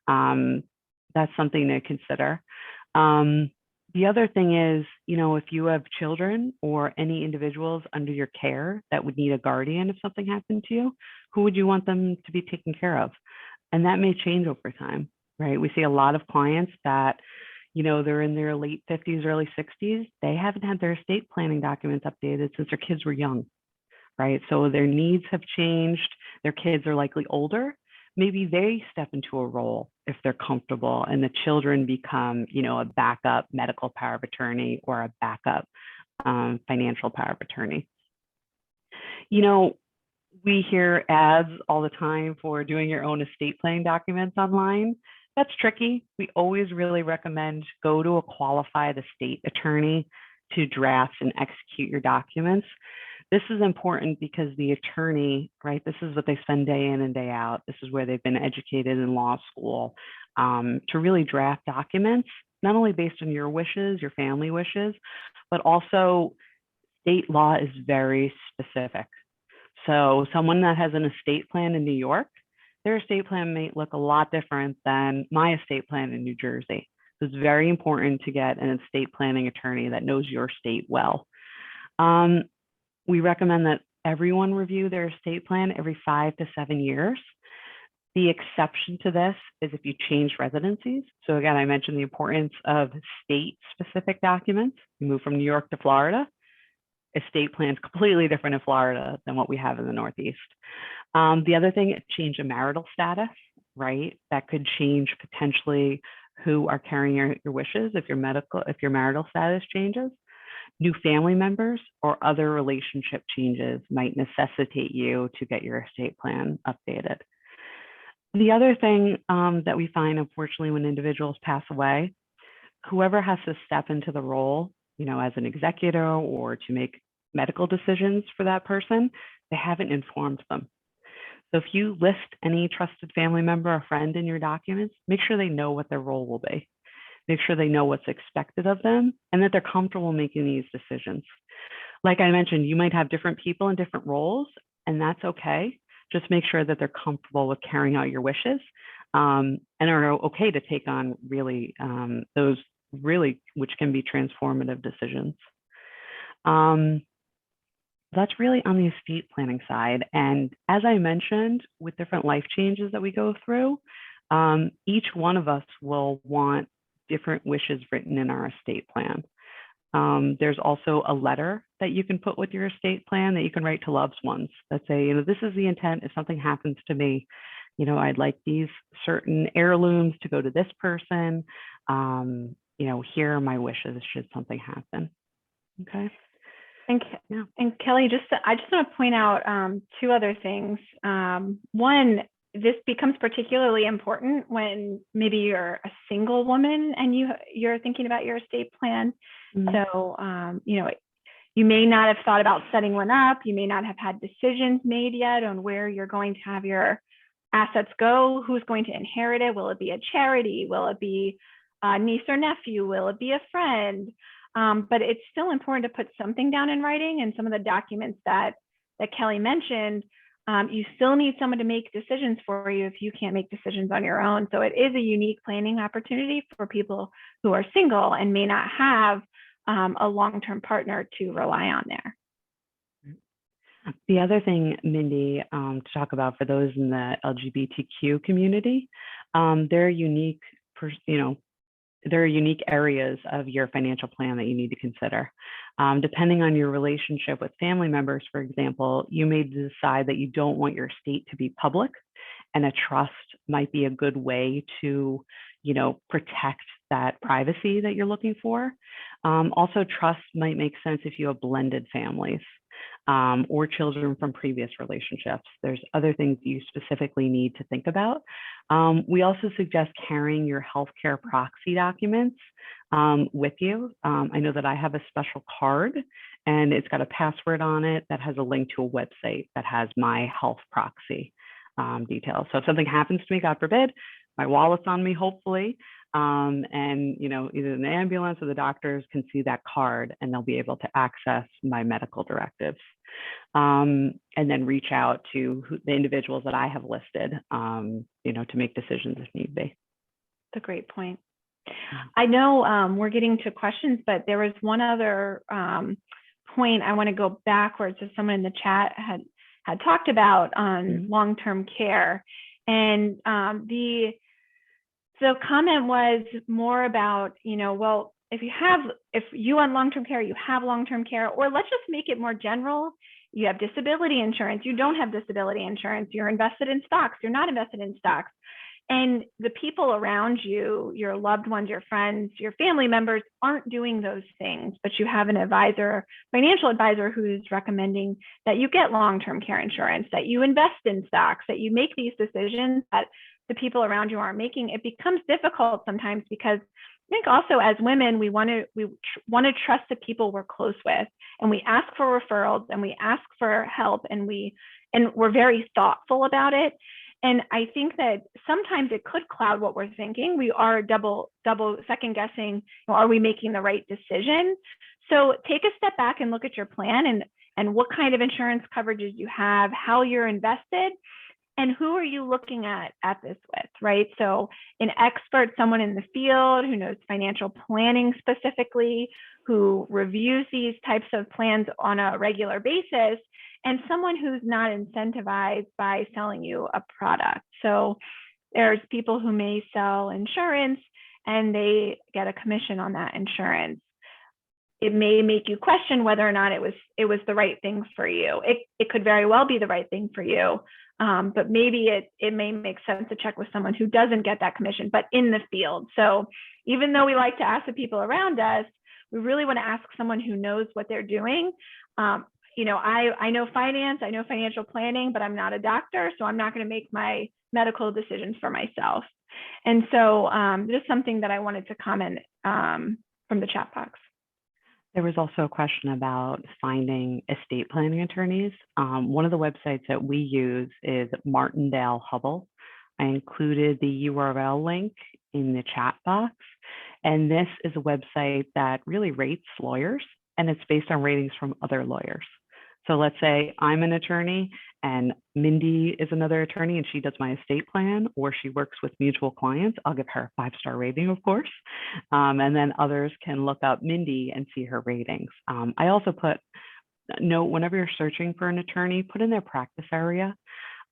That's something to consider. The other thing is, if you have children or any individuals under your care that would need a guardian if something happened to you, who would you want them to be taken care of? And that may change over time, right? We see a lot of clients that, they're in their late 50s, early 60s. They haven't had their estate planning documents updated since their kids were young, right? So their needs have changed. Their kids are likely older. maybe they step into a role if they're comfortable, and the children become, a backup medical power of attorney or a backup financial power of attorney. We hear ads all the time for doing your own estate planning documents online. That's tricky. We always really recommend go to a qualified estate attorney to draft and execute your documents. This is important because the attorney, right, this is what they spend day in and day out. This is where they've been educated in law school to really draft documents, not only based on your wishes, your family wishes, but also state law is very specific. So someone that has an estate plan in New York, their estate plan may look a lot different than my estate plan in New Jersey. So it's very important to get an estate planning attorney that knows your state well. We recommend that everyone review their estate plan every 5 to 7 years. The exception to this is if you change residencies. So again, I mentioned the importance of state-specific documents. You move from New York to Florida. Estate plan is completely different in Florida than what we have in the Northeast. The other thing, change of marital status, right? That could change potentially who are carrying your wishes if your marital status changes. New family members or other relationship changes might necessitate you to get your estate plan updated. The other thing that we find, unfortunately, when individuals pass away, whoever has to step into the role, as an executor or to make medical decisions for that person, they haven't informed them. So if you list any trusted family member or friend in your documents, make sure they know what their role will be. Make sure they know what's expected of them and that they're comfortable making these decisions. Like I mentioned, you might have different people in different roles, and that's okay. Just make sure that they're comfortable with carrying out your wishes and are okay to take on really those which can be transformative decisions. That's really on the estate planning side. And as I mentioned, with different life changes that we go through, each one of us will want different wishes written in our estate plan. There's also a letter that you can put with your estate plan that you can write to loved ones that say, this is the intent if something happens to me. I'd like these certain heirlooms to go to this person. Here are my wishes should something happen. Okay. And Kelly, I just want to point out 2 other things. One, this becomes particularly important when maybe you're a single woman and you're thinking about your estate plan. Mm-hmm. So, you may not have thought about setting one up. You may not have had decisions made yet on where you're going to have your assets go, who's going to inherit it. Will it be a charity? Will it be a niece or nephew? Will it be a friend? But it's still important to put something down in writing, and some of the documents that Kelly mentioned, you still need someone to make decisions for you if you can't make decisions on your own. So it is a unique planning opportunity for people who are single and may not have a long-term partner to rely on there. The other thing, Mindy, to talk about for those in the LGBTQ community, there are unique areas of your financial plan that you need to consider. Depending on your relationship with family members, for example, you may decide that you don't want your estate to be public, and a trust might be a good way to, protect that privacy that you're looking for. Also, trust might make sense if you have blended families or children from previous relationships. There's other things you specifically need to think about. We also suggest carrying your healthcare proxy documents with you. I know that I have a special card, and it's got a password on it that has a link to a website that has my health proxy details. So if something happens to me, God forbid, my wallet's on me, hopefully, and either the ambulance or the doctors can see that card, and they'll be able to access my medical directives, and then reach out to the individuals that I have listed, to make decisions if need be. That's a great point. I know we're getting to questions, but there was one other point I want to go backwards. As someone in the chat had talked about on long-term care, and the comment was more about, well, if you on long-term care, you have long-term care, or let's just make it more general. you have disability insurance, you don't have disability insurance, you're invested in stocks, you're not invested in stocks. And the people around you, your loved ones, your friends, your family members aren't doing those things, but you have an advisor, financial advisor, who's recommending that you get long-term care insurance, that you invest in stocks, that you make these decisions that the people around you aren't making. It becomes difficult sometimes because I think also as women, we want to trust the people we're close with, and we ask for referrals and we ask for help, and we're very thoughtful about it. And I think that sometimes it could cloud what we're thinking. We are double second guessing, are we making the right decision? So take a step back and look at your plan and what kind of insurance coverages you have, how you're invested, and who are you looking at this with, right? So an expert, someone in the field who knows financial planning specifically, who reviews these types of plans on a regular basis, and someone who's not incentivized by selling you a product. So there's people who may sell insurance and they get a commission on that insurance. It may make you question whether or not it was the right thing for you. It could very well be the right thing for you, but maybe it may make sense to check with someone who doesn't get that commission, but in the field. So even though we like to ask the people around us, we really want to ask someone who knows what they're doing. I know finance, I know financial planning, but I'm not a doctor, so I'm not going to make my medical decisions for myself. And so just something that I wanted to comment from the chat box. There was also a question about finding estate planning attorneys. One of the websites that we use is Martindale Hubble. I included the URL link in the chat box. And this is a website that really rates lawyers, and it's based on ratings from other lawyers. So let's say I'm an attorney and Mindy is another attorney and she does my estate plan, or she works with mutual clients. I'll give her a 5-star rating, of course. And then others can look up Mindy and see her ratings. I also put note, whenever you're searching for an attorney, put in their practice area.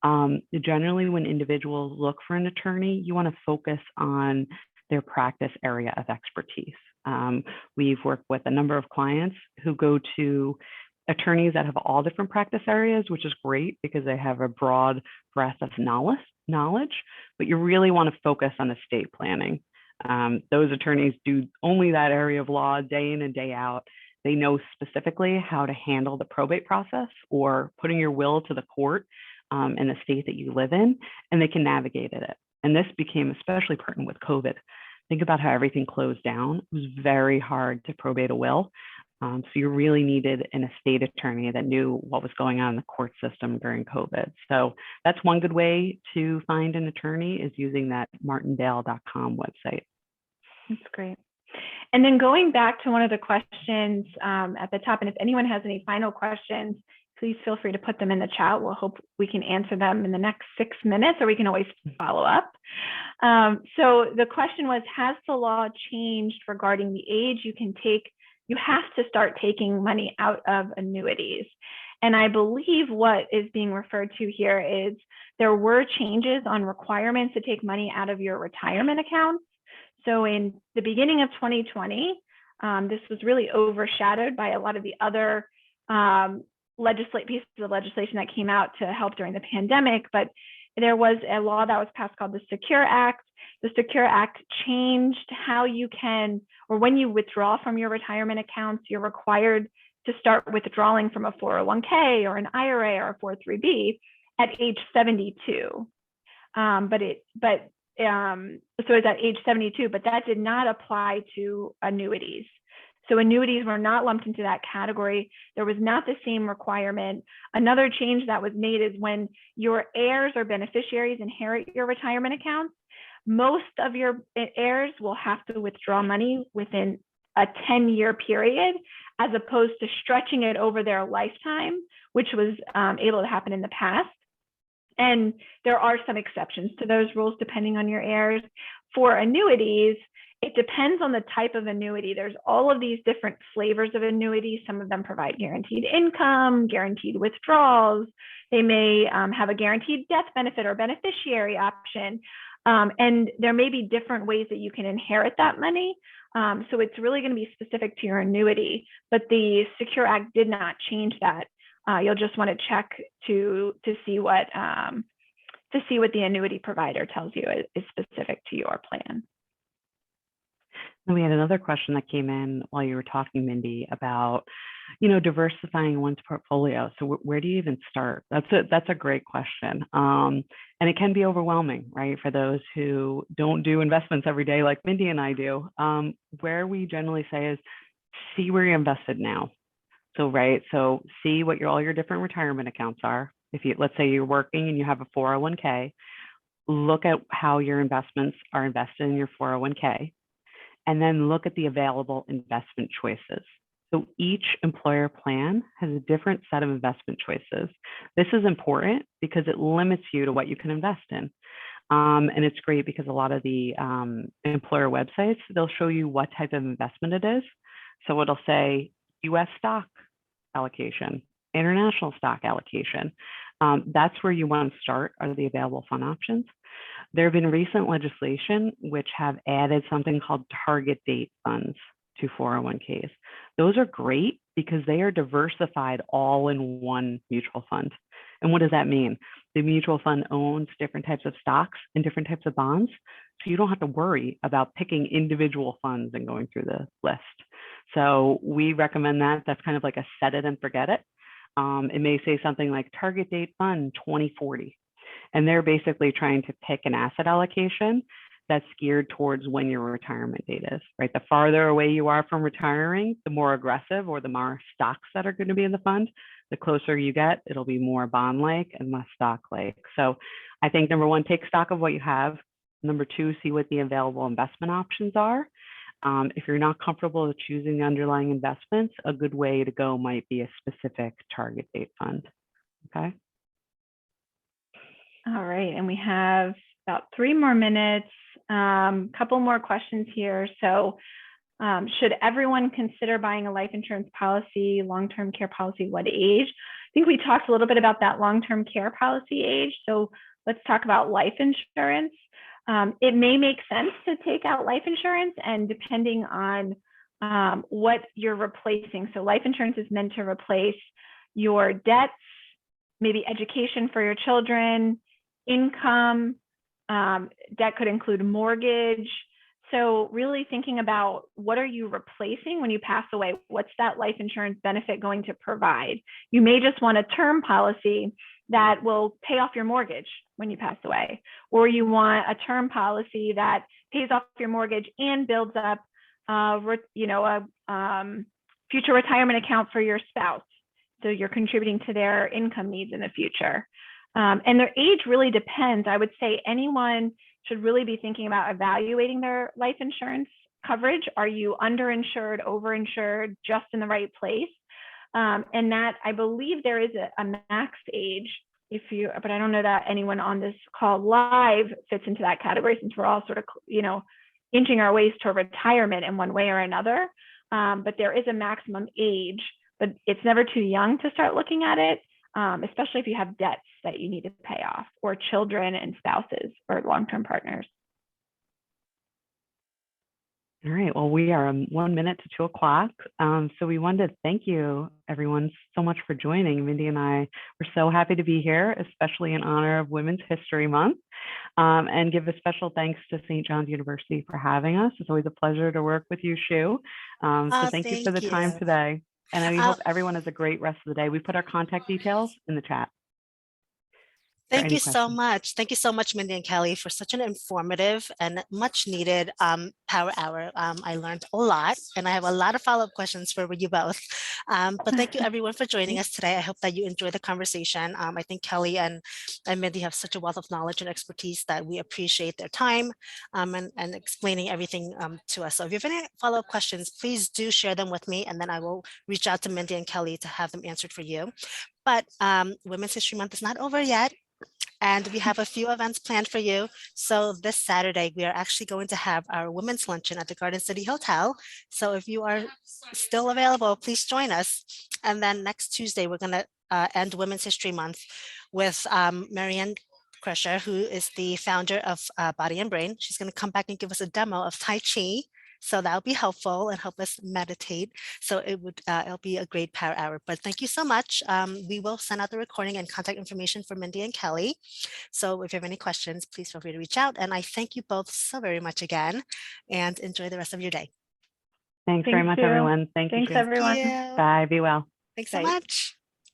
Generally, when individuals look for an attorney, you want to focus on their practice area of expertise. We've worked with a number of clients who go to attorneys that have all different practice areas, which is great because they have a broad breadth of knowledge, but you really want to focus on estate planning. Those attorneys do only that area of law day in and day out. They know specifically how to handle the probate process or putting your will to the court in the state that you live in, and they can navigate it. And this became especially pertinent with COVID. Think about how everything closed down. It was very hard to probate a will. So you really needed an estate attorney that knew what was going on in the court system during COVID. So that's one good way to find an attorney, is using that martindale.com website. That's great. And then going back to one of the questions at the top, and if anyone has any final questions, please feel free to put them in the chat. We'll hope we can answer them in the next 6 minutes, or we can always follow up. So the question was, has the law changed regarding the age you have to start taking money out of annuities? And I believe what is being referred to here is there were changes on requirements to take money out of your retirement accounts. So in the beginning of 2020, this was really overshadowed by a lot of the other pieces of legislation that came out to help during the pandemic. But there was a law that was passed called the Secure Act. The Secure Act changed how you can, or when you withdraw from your retirement accounts, you're required to start withdrawing from a 401k or an IRA or a 403b at age 72. So it's at age 72, but that did not apply to annuities. So annuities were not lumped into that category. There was not the same requirement. Another change that was made is when your heirs or beneficiaries inherit your retirement accounts, most of your heirs will have to withdraw money within a 10-year period, as opposed to stretching it over their lifetime, which was able to happen in the past. And there are some exceptions to those rules depending on your heirs. For annuities, it depends on the type of annuity. There's all of these different flavors of annuities. Some of them provide guaranteed income, guaranteed withdrawals. They may have a guaranteed death benefit or beneficiary option. And there may be different ways that you can inherit that money. So it's really going to be specific to your annuity. But the Secure Act did not change that. you'll just want to check to see what the annuity provider tells you is specific to your plan. And we had another question that came in while you were talking, Mindy, about, you know, diversifying one's portfolio. So where do you even start? That's a great question. And it can be overwhelming, right? For those who don't do investments every day like Mindy and I do. Where we generally say is see where you're invested now. So, right, so see what all your different retirement accounts are. If you, let's say you're working and you have a 401k, look at how your investments are invested in your 401k, and then look at the available investment choices. So each employer plan has a different set of investment choices. This is important because it limits you to what you can invest in. And it's great because a lot of the employer websites, they'll show you what type of investment it is. So it'll say US stock allocation, international stock allocation. That's where you want to start, are the available fund options. There have been recent legislation which have added something called target date funds to 401ks. Those are great because they are diversified all in one mutual fund. And what does that mean? The mutual fund owns different types of stocks and different types of bonds. So you don't have to worry about picking individual funds and going through the list. So we recommend that. That's kind of like a set it and forget it. It may say something like target date fund 2040. And they're basically trying to pick an asset allocation that's geared towards when your retirement date is, right? The farther away you are from retiring, the more aggressive or the more stocks that are going to be in the fund. The closer you get, it'll be more bond-like and less stock-like. So I think number one, take stock of what you have. Number two, see what the available investment options are. If you're not comfortable with choosing the underlying investments, a good way to go might be a specific target date fund, okay? All right, and we have about 3 more minutes. Couple more questions here. So should everyone consider buying a life insurance policy, long-term care policy, what age? I think we talked a little bit about that long-term care policy age. So let's talk about life insurance. It may make sense to take out life insurance, and depending on what you're replacing. So life insurance is meant to replace your debts, maybe education for your children, income, debt could include mortgage. So really thinking about what are you replacing when you pass away? What's that life insurance benefit going to provide? You may just want a term policy that will pay off your mortgage when you pass away, or you want a term policy that pays off your mortgage and builds up, a future retirement account for your spouse. So you're contributing to their income needs in the future. And their age really depends. I would say anyone should really be thinking about evaluating their life insurance coverage. Are you underinsured, overinsured, just in the right place? And that, I believe there is a max age, but I don't know that anyone on this call live fits into that category, since we're all sort of, inching our ways to retirement in one way or another. But there is a maximum age, but it's never too young to start looking at it, especially if you have debts that you need to pay off, or children and spouses or long-term partners. All right, well, we are 1 minute to 2 o'clock. So we wanted to thank you, everyone, so much for joining. Mindy and I were so happy to be here, especially in honor of Women's History Month, and give a special thanks to St. John's University for having us. It's always a pleasure to work with you, Shu. So thank you for the time today. And we hope everyone has a great rest of the day. We put our contact details in the chat. Thank you so much. Thank you so much, Mindy and Kelly, for such an informative and much needed Power Hour. I learned a lot, and I have a lot of follow-up questions for you both. But thank you, everyone, for joining us today. I hope that you enjoyed the conversation. I think Kelly and Mindy have such a wealth of knowledge and expertise that we appreciate their time and explaining everything to us. So if you have any follow-up questions, please do share them with me, and then I will reach out to Mindy and Kelly to have them answered for you. But Women's History Month is not over yet, and we have a few events planned for you. So this Saturday, we are actually going to have our women's luncheon at the Garden City Hotel. So if you are still available, please join us. And then next Tuesday, we're going to end Women's History Month with Marianne Crusher, who is the founder of Body and Brain. She's going to come back and give us a demo of Tai Chi So that'll be helpful and help us meditate. So it'll be a great power hour. But thank you so much. We will send out the recording and contact information for Mindy and Kelly. So if you have any questions, please feel free to reach out. And I thank you both so very much again, and enjoy the rest of your day. Thanks very much, everyone. Thank you. Thanks, everyone. Bye. Be well. Thanks so Bye. much.